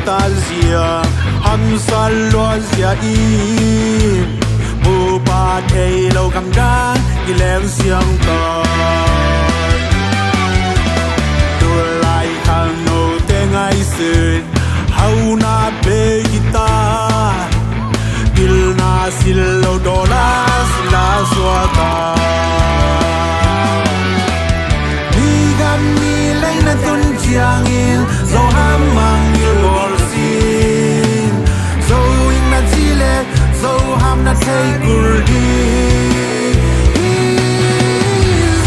ta zia ham sal lo zia in bu ba thei lo kam da ki leng siang ta tu lai khang no te ngai sin hau na be kita dil na sil lo dolas la swata mi gam mi lai na tun chiang in zo ham mang il bol sin zo in na chile zo ham na thei kur di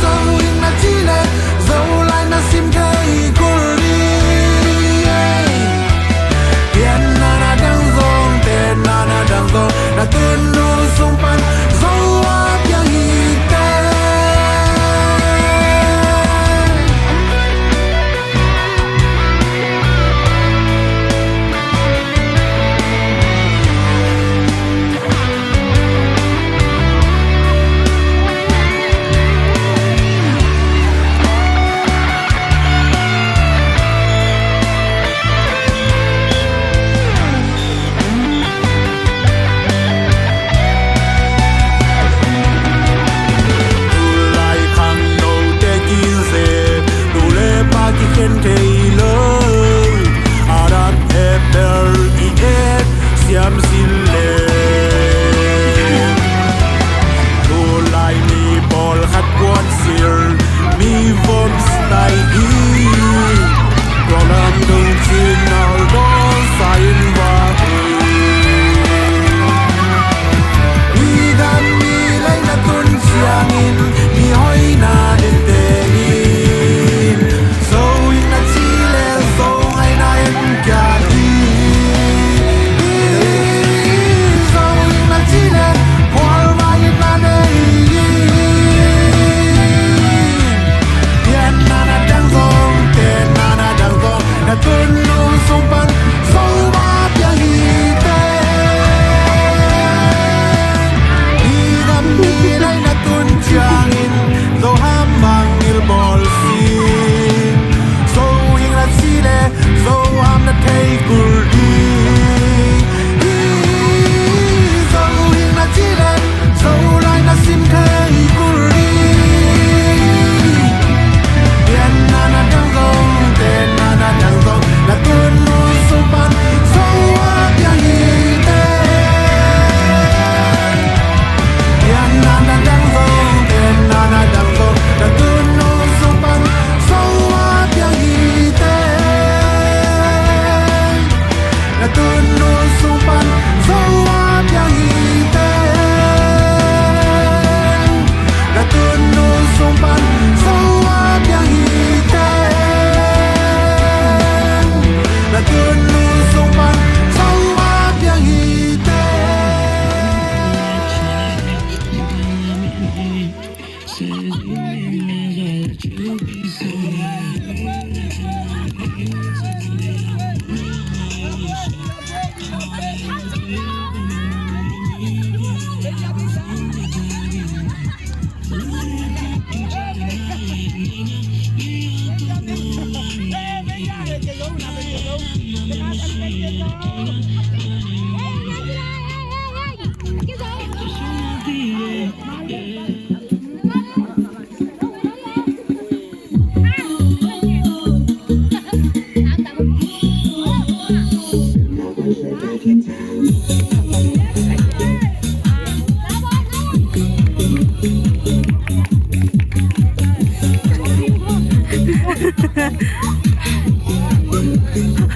zo in na chile zo lai na sim thei kur di yen na na dang zong te na na dang zong na tun nu sung pan zo a piang hi te Siemsin le tu lai mi bol khat buat sir mi vom stai i program dung chin nal do sain wa mi dan mi lai na tun chiang in mi hoi na en te in so in na chi le so ai na en kya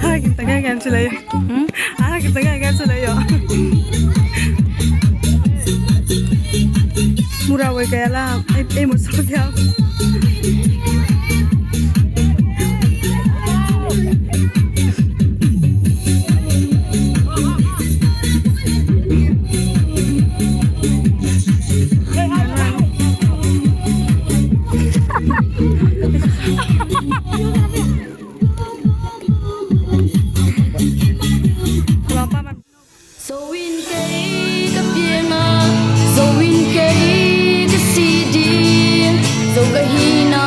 Kita kan sila yo. Kita kan sila yo. Murah way kaya lah. Mo so kya. Zo in kei the CD zo ga hina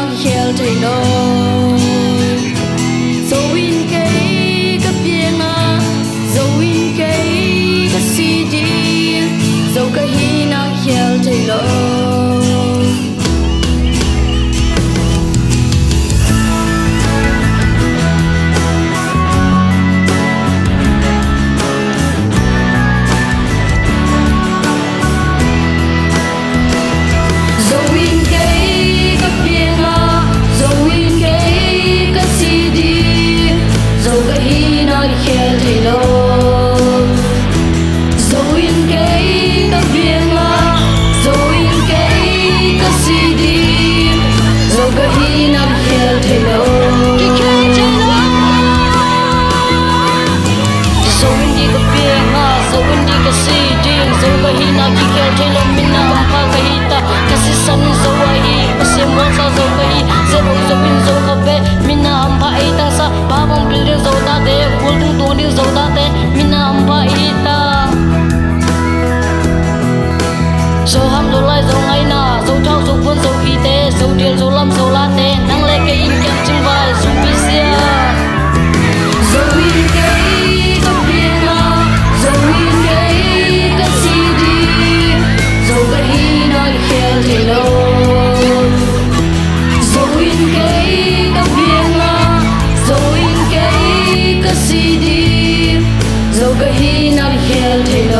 thầy lo